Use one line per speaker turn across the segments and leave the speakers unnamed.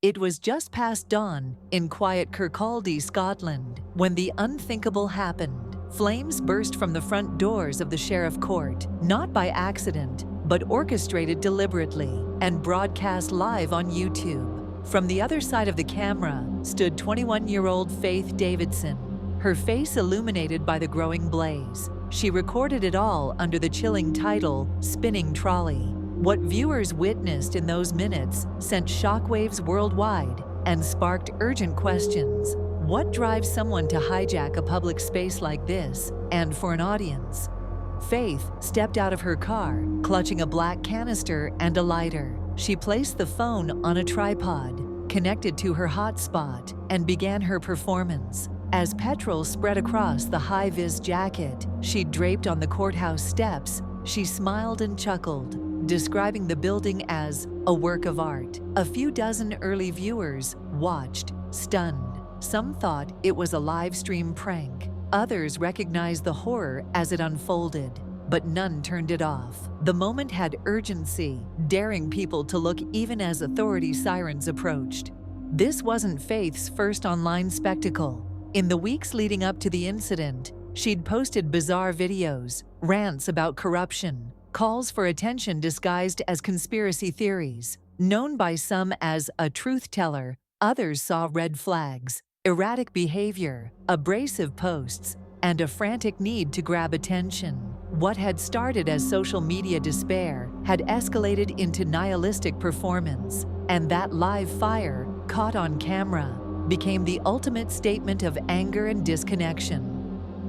It was just past dawn in quiet Kirkcaldy, Scotland, when the unthinkable happened. Flames burst from the front doors of the sheriff court, not by accident, but orchestrated deliberately and broadcast live on YouTube. From the other side of the camera stood 21-year-old Fayth Davidson, her face illuminated by the growing blaze. She recorded it all under the chilling title, "Spinning Trolley." What viewers witnessed in those minutes sent shockwaves worldwide and sparked urgent questions. What drives someone to hijack a public space like this, and for an audience? Fayth stepped out of her car, clutching a black canister and a lighter. She placed the phone on a tripod, connected to her hotspot, and began her performance. As petrol spread across the high-vis jacket she'd draped on the courthouse steps, she smiled and chuckled, describing the building as a work of art. A few dozen early viewers watched, stunned. Some thought it was a live stream prank. Others recognized the horror as it unfolded, but none turned it off. The moment had urgency, daring people to look even as authority sirens approached. This wasn't Fayth's first online spectacle. In the weeks leading up to the incident, she'd posted bizarre videos, rants about corruption, calls for attention disguised as conspiracy theories. Known by some as a truth teller, others saw red flags, erratic behavior, abrasive posts, and a frantic need to grab attention. What had started as social media despair had escalated into nihilistic performance, and that live fire, caught on camera, became the ultimate statement of anger and disconnection.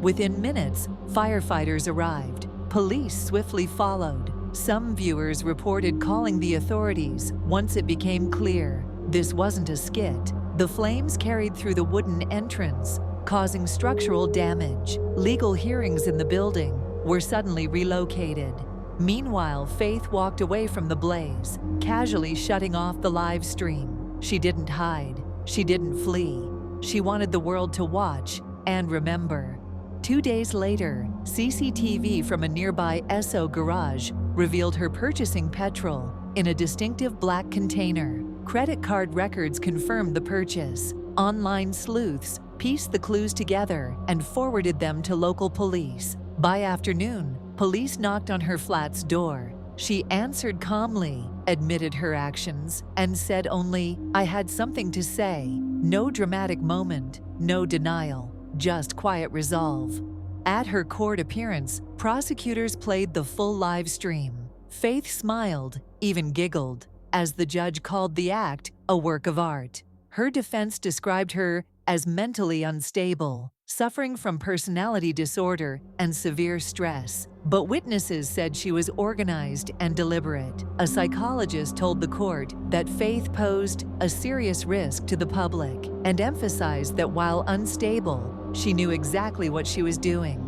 Within minutes, firefighters arrived. Police swiftly followed. Some viewers reported calling the authorities once it became clear this wasn't a skit. The flames carried through the wooden entrance, causing structural damage. Legal hearings in the building were suddenly relocated. Meanwhile, Fayth walked away from the blaze, casually shutting off the live stream. She didn't hide. She didn't flee. She wanted the world to watch and remember. 2 days later, CCTV from a nearby Esso garage revealed her purchasing petrol in a distinctive black container. Credit card records confirmed the purchase. Online sleuths pieced the clues together and forwarded them to local police. By afternoon, police knocked on her flat's door. She answered calmly, admitted her actions, and said only, "I had something to say." No dramatic moment, no denial, just quiet resolve. At her court appearance, prosecutors played the full live stream. Fayth smiled, even giggled, as the judge called the act a work of art. Her defense described her as mentally unstable, suffering from personality disorder and severe stress. But witnesses said she was organized and deliberate. A psychologist told the court that Fayth posed a serious risk to the public and emphasized that while unstable, she knew exactly what she was doing.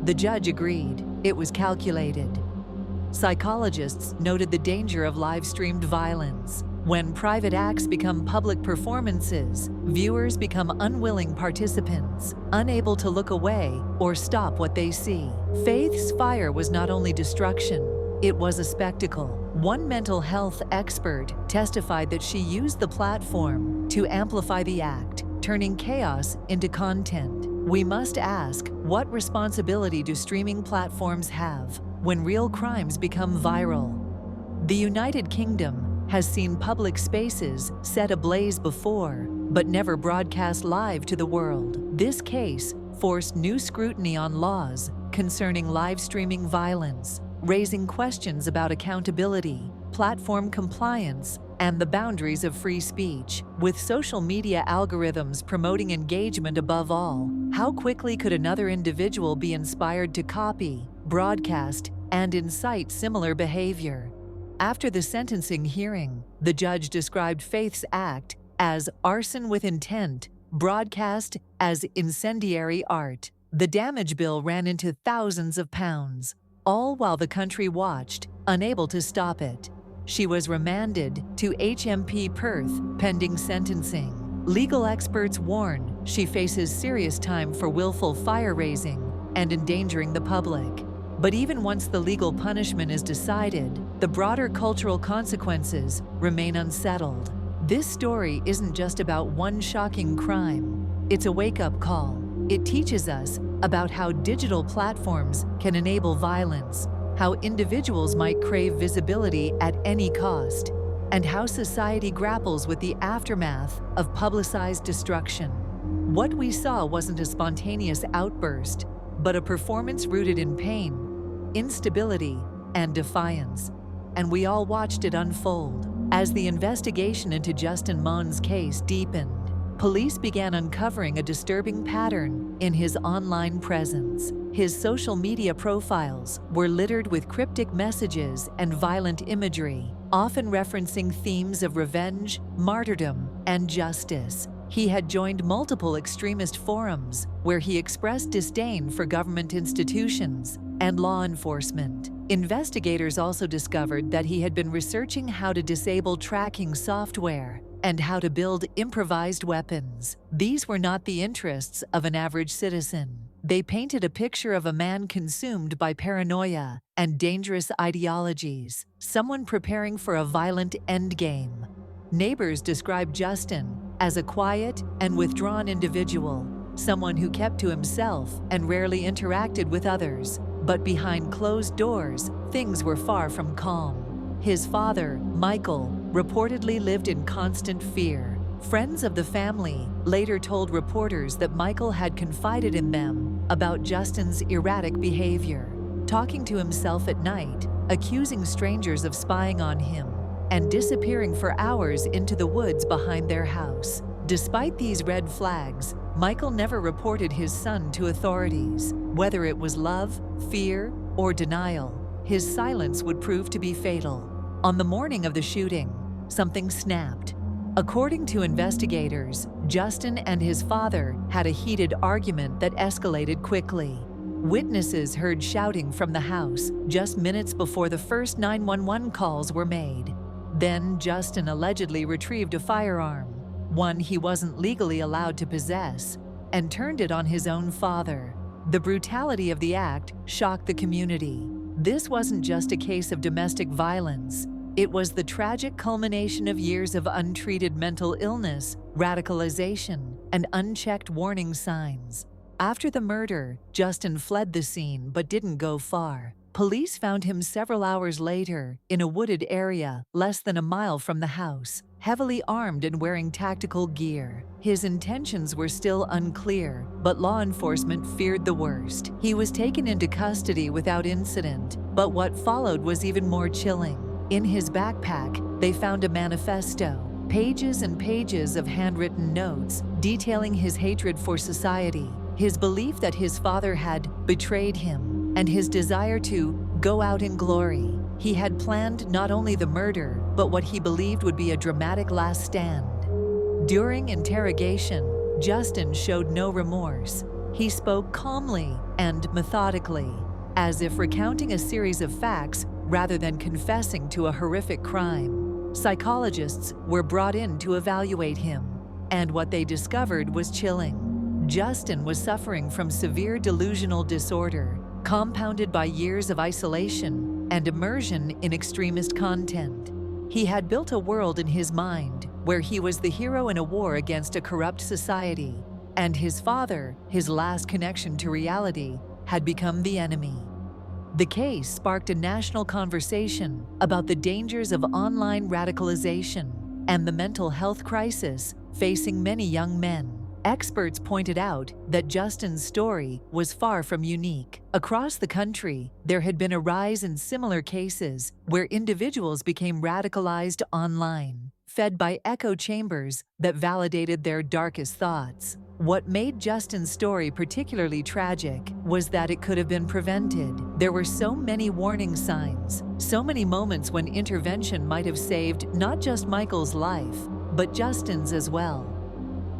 The judge agreed. It was calculated. Psychologists noted the danger of live-streamed violence. When private acts become public performances, viewers become unwilling participants, unable to look away or stop what they see. Fayth's fire was not only destruction, it was a spectacle. One mental health expert testified that she used the platform to amplify the act, turning chaos into content. We must ask, what responsibility do streaming platforms have when real crimes become viral? The United Kingdom has seen public spaces set ablaze before, but never broadcast live to the world. This case forced new scrutiny on laws concerning live streaming violence, raising questions about accountability, platform compliance, and the boundaries of free speech. With social media algorithms promoting engagement above all, how quickly could another individual be inspired to copy, broadcast, and incite similar behavior? After the sentencing hearing, the judge described Fayth's act as arson with intent, broadcast as incendiary art. The damage bill ran into thousands of pounds, all while the country watched, unable to stop it. She was remanded to HMP Perth pending sentencing. Legal experts warn she faces serious time for willful fire-raising and endangering the public. But even once the legal punishment is decided, the broader cultural consequences remain unsettled. This story isn't just about one shocking crime. It's a wake-up call. It teaches us about how digital platforms can enable violence, how individuals might crave visibility at any cost, and how society grapples with the aftermath of publicized destruction. What we saw wasn't a spontaneous outburst, but a performance rooted in pain, instability, and defiance. And we all watched it unfold. As the investigation into Justin Mohn's case deepened, police began uncovering a disturbing pattern in his online presence. His social media profiles were littered with cryptic messages and violent imagery, often referencing themes of revenge, martyrdom, and justice. He had joined multiple extremist forums where he expressed disdain for government institutions and law enforcement. Investigators also discovered that he had been researching how to disable tracking software and how to build improvised weapons. These were not the interests of an average citizen. They painted a picture of a man consumed by paranoia and dangerous ideologies, someone preparing for a violent endgame. Neighbors described Justin as a quiet and withdrawn individual, someone who kept to himself and rarely interacted with others. But behind closed doors, things were far from calm. His father, Michael, reportedly lived in constant fear. Friends of the family later told reporters that Michael had confided in them about Justin's erratic behavior, talking to himself at night, accusing strangers of spying on him, and disappearing for hours into the woods behind their house. Despite these red flags, Michael never reported his son to authorities. Whether it was love, fear, or denial, his silence would prove to be fatal. On the morning of the shooting, something snapped. According to investigators, Justin and his father had a heated argument that escalated quickly. Witnesses heard shouting from the house just minutes before the first 911 calls were made. Then Justin allegedly retrieved a firearm, one he wasn't legally allowed to possess, and turned it on his own father. The brutality of the act shocked the community. This wasn't just a case of domestic violence. It was the tragic culmination of years of untreated mental illness, radicalization, and unchecked warning signs. After the murder, Justin fled the scene but didn't go far. Police found him several hours later in a wooded area less than a mile from the house, heavily armed and wearing tactical gear. His intentions were still unclear, but law enforcement feared the worst. He was taken into custody without incident, but what followed was even more chilling. In his backpack, they found a manifesto, pages and pages of handwritten notes detailing his hatred for society, his belief that his father had betrayed him, and his desire to go out in glory. He had planned not only the murder, but what he believed would be a dramatic last stand. During interrogation, Justin showed no remorse. He spoke calmly and methodically, as if recounting a series of facts rather than confessing to a horrific crime. Psychologists were brought in to evaluate him, and what they discovered was chilling. Justin was suffering from severe delusional disorder, compounded by years of isolation and immersion in extremist content. He had built a world in his mind where he was the hero in a war against a corrupt society, and his father, his last connection to reality, had become the enemy. The case sparked a national conversation about the dangers of online radicalization and the mental health crisis facing many young men. Experts pointed out that Justin's story was far from unique. Across the country, there had been a rise in similar cases where individuals became radicalized online, fed by echo chambers that validated their darkest thoughts. What made Justin's story particularly tragic was that it could have been prevented. There were so many warning signs, so many moments when intervention might have saved not just Michael's life, but Justin's as well.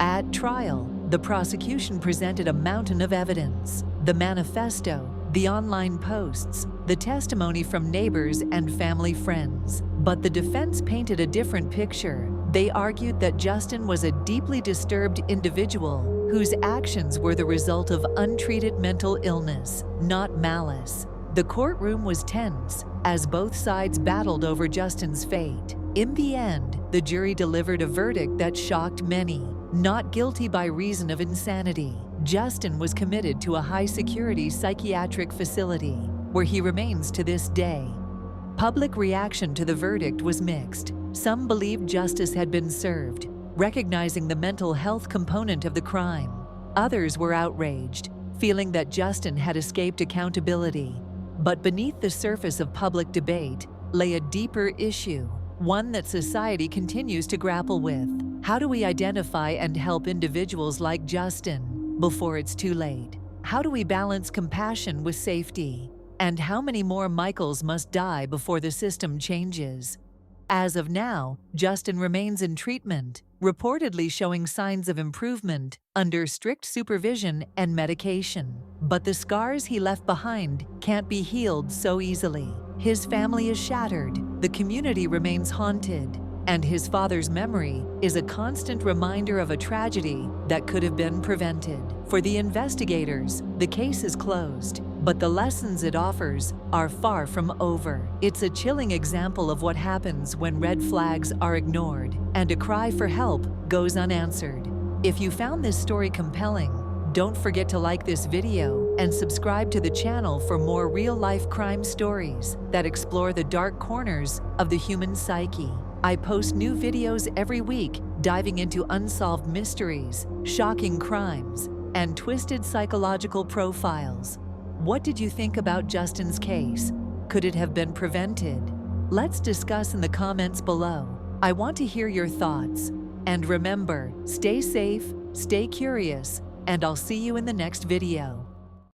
At trial, the prosecution presented a mountain of evidence: the manifesto, the online posts, the testimony from neighbors and family friends. But the defense painted a different picture. They argued that Justin was a deeply disturbed individual whose actions were the result of untreated mental illness, not malice. The courtroom was tense as both sides battled over Justin's fate. In the end, the jury delivered a verdict that shocked many. Not guilty by reason of insanity, Justin was committed to a high-security psychiatric facility, where he remains to this day. Public reaction to the verdict was mixed. Some believed justice had been served, recognizing the mental health component of the crime. Others were outraged, feeling that Justin had escaped accountability. But beneath the surface of public debate lay a deeper issue, one that society continues to grapple with. How do we identify and help individuals like Justin before it's too late? How do we balance compassion with safety? And how many more Michaels must die before the system changes? As of now, Justin remains in treatment, reportedly showing signs of improvement under strict supervision and medication. But the scars he left behind can't be healed so easily. His family is shattered, the community remains haunted, and his father's memory is a constant reminder of a tragedy that could have been prevented. For the investigators, the case is closed, but the lessons it offers are far from over. It's a chilling example of what happens when red flags are ignored and a cry for help goes unanswered. If you found this story compelling, don't forget to like this video and subscribe to the channel for more real-life crime stories that explore the dark corners of the human psyche. I post new videos every week diving into unsolved mysteries, shocking crimes, and twisted psychological profiles. What did you think about Justin's case? Could it have been prevented? Let's discuss in the comments below. I want to hear your thoughts. And remember, stay safe, stay curious, and I'll see you in the next video.